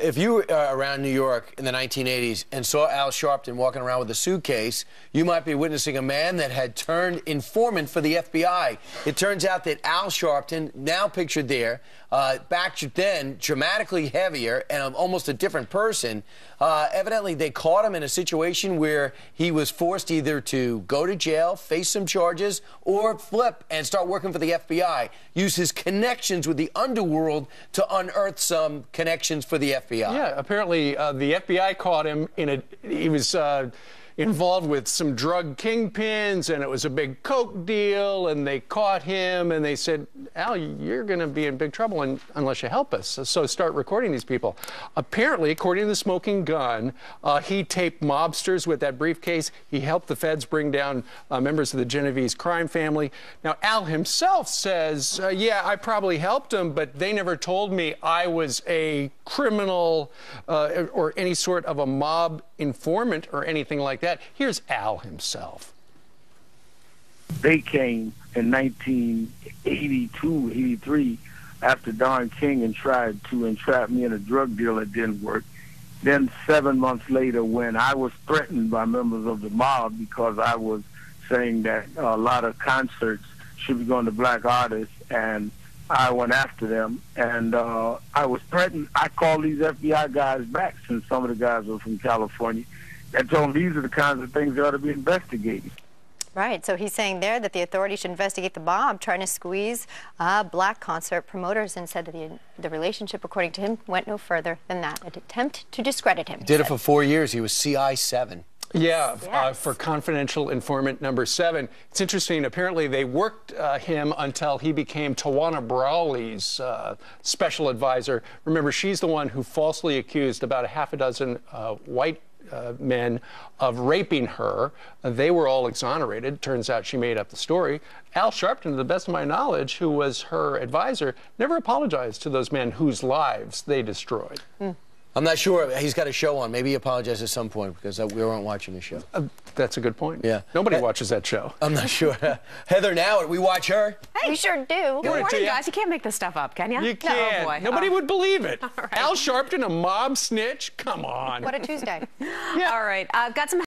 If you were around New York in the 1980s and saw Al Sharpton walking around with a suitcase, you might be witnessing a man that had turned informant for the FBI. It turns out that Al Sharpton, now pictured there, back then, dramatically heavier and almost a different person, evidently they caught him in a situation where he was forced either to go to jail, face some charges, or flip and start working for the FBI. Use his connections with the underworld to unearth some connections for the FBI. Yeah, apparently the FBI caught him he was involved with some drug kingpins, and it was a big coke deal, and they caught him, and they said, Al, you're going to be in big trouble unless you help us, so start recording these people. Apparently, according to the Smoking Gun, he taped mobsters with that briefcase. He helped the feds bring down members of the Genovese crime family. Now, Al himself says, yeah, I probably helped him, but they never told me I was a criminal or any sort of a mob informant or anything like that. Here's Al himself. They came in 1982, 83, after Don King and tried to entrap me in a drug deal that didn't work. Then 7 months later, when I was threatened by members of the mob because I was saying that a lot of concerts should be going to black artists, and I went after them, and I was threatened. I called these FBI guys back, since some of the guys were from California, and told them these are the kinds of things that ought to be investigated. Right, so he's saying there that the authorities should investigate the mob trying to squeeze black concert promoters, and said that the relationship, according to him, went no further than that. An attempt to discredit him. Did it for 4 years. He was CI7. Yeah, yes. For confidential informant number 7. It's interesting. Apparently, they worked him until he became Tawana Brawley's special advisor. Remember, she's the one who falsely accused about a half a dozen white men of raping her. They were all exonerated. Turns out she made up the story. Al Sharpton, to the best of my knowledge, who was her advisor, never apologized to those men whose lives they destroyed. I'm not sure. He's got a show on. Maybe he apologized at some point, because we weren't watching the show. That's a good point. Yeah. Nobody watches that show. I'm not sure. Heather, now we watch her. Hey, we sure do. Good morning, guys. You can't make this stuff up, can you? You can't. Oh, boy. Nobody would believe it. All right. Al Sharpton, a mob snitch? Come on. What a Tuesday. Yeah. All right. I've got some